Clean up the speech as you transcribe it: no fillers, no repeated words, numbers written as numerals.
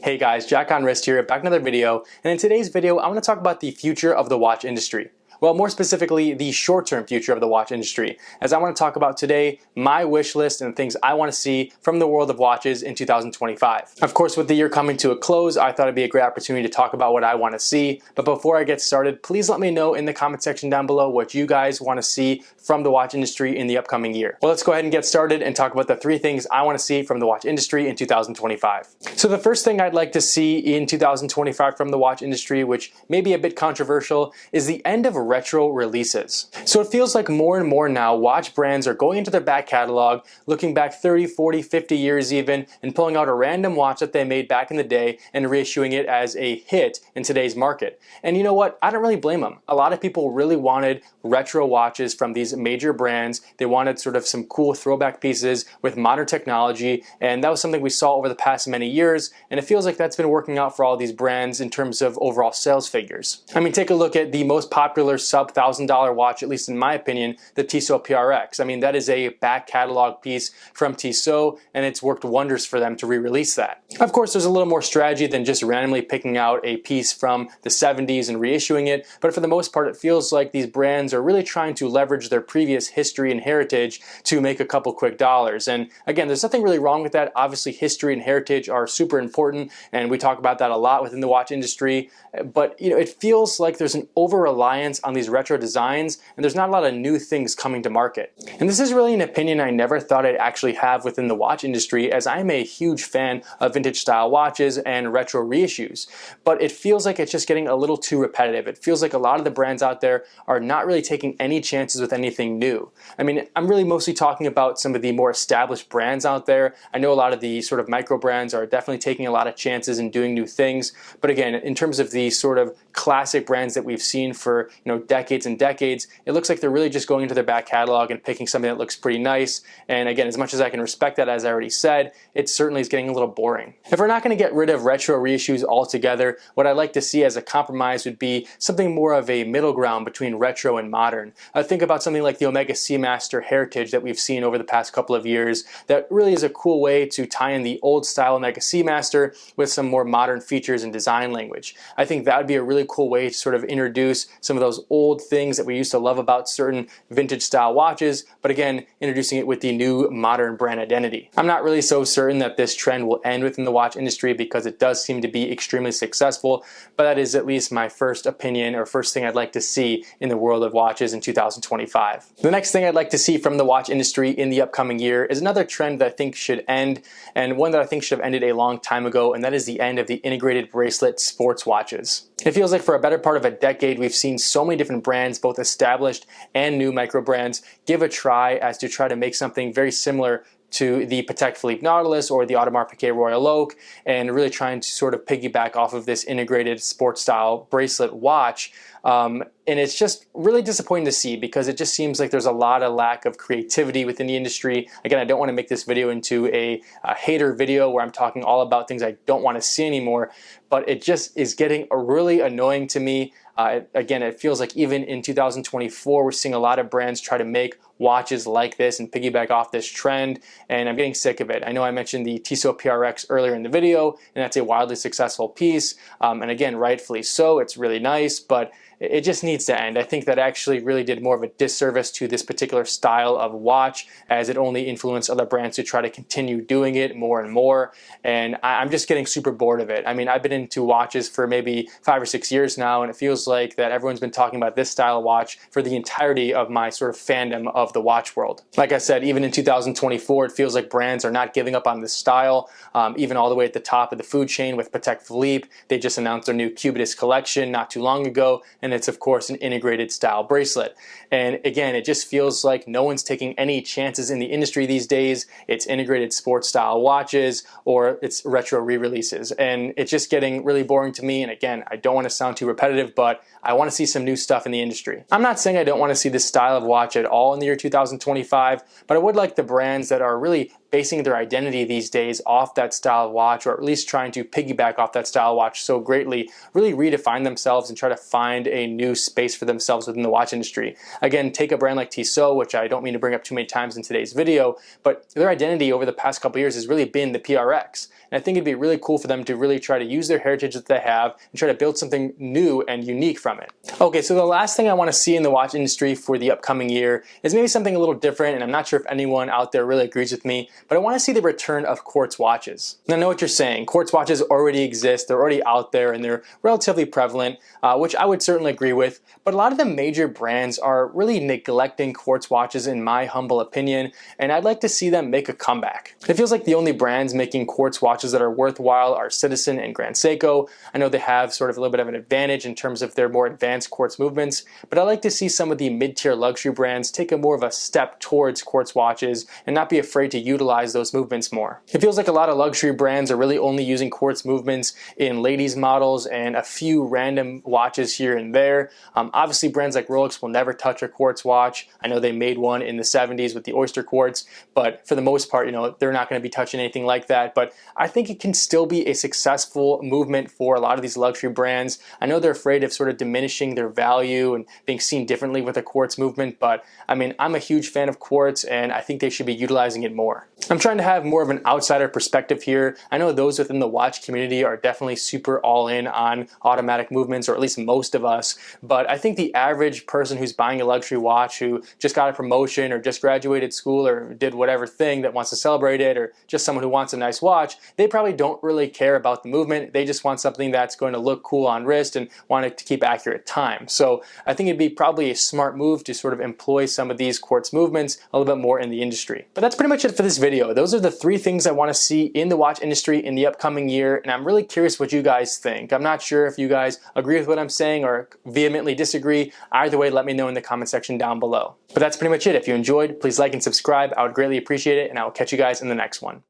Hey guys, Jack on Wrist here, back with another video, and in today's video I want to talk about the future of the watch industry. Well, more specifically, the short-term future of the watch industry, as I want to talk about today my wish list and things I want to see from the world of watches in 2025. Of course, with the year coming to a close, I thought it'd be a great opportunity to talk about what I want to see. But before I get started, please let me know in the comment section down below what you guys want to see from the watch industry in the upcoming year. Well, let's go ahead and get started and talk about the three things I want to see from the watch industry in 2025. So the first thing I'd like to see in 2025 from the watch industry, which may be a bit controversial, is the end of retro releases. So it feels like more and more now watch brands are going into their back catalog, looking back 30, 40, 50 years even, and pulling out a random watch that they made back in the day and reissuing it as a hit in today's market. And you know what? I don't really blame them. A lot of people really wanted retro watches from these major brands. They wanted sort of some cool throwback pieces with modern technology, and that was something we saw over the past many years, and it feels like that's been working out for all these brands in terms of overall sales figures. I mean, take a look at the most popular sub $1,000 watch, at least in my opinion, the Tissot PRX. I mean, that is a back catalog piece from Tissot, and it's worked wonders for them to re-release that. Of course, there's a little more strategy than just randomly picking out a piece from the 70s and reissuing it, but for the most part, it feels like these brands are really trying to leverage their previous history and heritage to make a couple quick dollars. And again, there's nothing really wrong with that. Obviously, history and heritage are super important, and we talk about that a lot within the watch industry, but you know, it feels like there's an over-reliance on these retro designs, and there's not a lot of new things coming to market. And this is really an opinion I never thought I'd actually have within the watch industry, as I'm a huge fan of vintage style watches and retro reissues. But it feels like it's just getting a little too repetitive. It feels like a lot of the brands out there are not really taking any chances with anything new. I mean, I'm really mostly talking about some of the more established brands out there. I know a lot of the sort of micro brands are definitely taking a lot of chances and doing new things. But again, in terms of the sort of classic brands that we've seen for decades and decades, it looks like they're really just going into their back catalog and picking something that looks pretty nice. And again, as much as I can respect that, as I already said, it certainly is getting a little boring. If we're not going to get rid of retro reissues altogether, what I'd like to see as a compromise would be something more of a middle ground between retro and modern. Think about something like the Omega Seamaster Heritage that we've seen over the past couple of years. That really is a cool way to tie in the old style Omega Seamaster with some more modern features and design language. I think that would be a really cool way to sort of introduce some of those old things that we used to love about certain vintage style watches, but again, introducing it with the new modern brand identity. I'm not really so certain that this trend will end within the watch industry because it does seem to be extremely successful, but that is at least my first opinion or first thing I'd like to see in the world of watches in 2025. The next thing I'd like to see from the watch industry in the upcoming year is another trend that I think should end, and one that I think should have ended a long time ago, and that is the end of the integrated bracelet sports watches. It feels like for a better part of a decade, we've seen so many different brands, both established and new micro brands, give a try as to try to make something very similar to the Patek Philippe Nautilus or the Audemars Piguet Royal Oak, and really trying to sort of piggyback off of this integrated sports style bracelet watch. And it's just really disappointing to see because it just seems like there's a lot of lack of creativity within the industry. Again, I don't want to make this video into a hater video where I'm talking all about things I don't want to see anymore, but it just is getting really annoying to me. Again, it feels like even in 2024, we're seeing a lot of brands try to make watches like this and piggyback off this trend, and I'm getting sick of it. I know I mentioned the Tissot PRX earlier in the video, and that's a wildly successful piece, and again, rightfully so. It's really nice, but it just needs to end. I think that actually really did more of a disservice to this particular style of watch, as it only influenced other brands to try to continue doing it more and more, and I'm just getting super bored of it. I mean, I've been into watches for maybe 5 or 6 years now, and it feels like that everyone's been talking about this style of watch for the entirety of my sort of fandom of the watch world. Like I said, even in 2024, it feels like brands are not giving up on this style, even all the way at the top of the food chain with Patek Philippe. They just announced their new Cubitus collection not too long ago, and it's of course an integrated style bracelet. And again, it just feels like no one's taking any chances in the industry these days. It's integrated sports style watches or it's retro re-releases, and it's just getting really boring to me. And again, I don't want to sound too repetitive, but I want to see some new stuff in the industry. I'm not saying I don't want to see this style of watch at all in the year 2025, but I would like the brands that are really basing their identity these days off that style of watch, or at least trying to piggyback off that style of watch so greatly, really redefine themselves and try to find a new space for themselves within the watch industry. Again, take a brand like Tissot, which I don't mean to bring up too many times in today's video, but their identity over the past couple years has really been the PRX. And I think it'd be really cool for them to really try to use their heritage that they have and try to build something new and unique from it. Okay, so the last thing I want to see in the watch industry for the upcoming year is maybe something a little different, and I'm not sure if anyone out there really agrees with me, but I want to see the return of quartz watches. And I know what you're saying. Quartz watches already exist, they're already out there, and they're relatively prevalent, which I would certainly agree with, but a lot of the major brands are really neglecting quartz watches in my humble opinion, and I'd like to see them make a comeback. It feels like the only brands making quartz watches that are worthwhile are Citizen and Grand Seiko. I know they have sort of a little bit of an advantage in terms of their more advanced quartz movements, but I like to see some of the mid-tier luxury brands take a more of a step towards quartz watches and not be afraid to utilize those movements more. It feels like a lot of luxury brands are really only using quartz movements in ladies models and a few random watches here and there. Obviously brands like Rolex will never touch a quartz watch. I know they made one in the 70s with the oyster quartz, but for the most part, you know, they're not going to be touching anything like that. But I think it can still be a successful movement for a lot of these luxury brands. I know they're afraid of sort of diminishing their value and being seen differently with a quartz movement, but I mean, I'm a huge fan of quartz and I think they should be utilizing it more. I'm trying to have more of an outsider perspective here. I know those within the watch community are definitely super all in on automatic movements, or at least most of us, but I think the average person who's buying a luxury watch who just got a promotion or just graduated school or did whatever thing that wants to celebrate it, or just someone who wants a nice watch, they probably don't really care about the movement. They just want something that's going to look cool on wrist and want it to keep accurate time. So I think it'd be probably a smart move to sort of employ some of these quartz movements a little bit more in the industry. But that's pretty much it for this video. Those are the 3 things I want to see in the watch industry in the upcoming year, and I'm really curious what you guys think. I'm not sure if you guys agree with what I'm saying or vehemently disagree. Either way, let me know in the comment section down below. But that's pretty much it. If you enjoyed, please like and subscribe. I would greatly appreciate it, and I will catch you guys in the next one.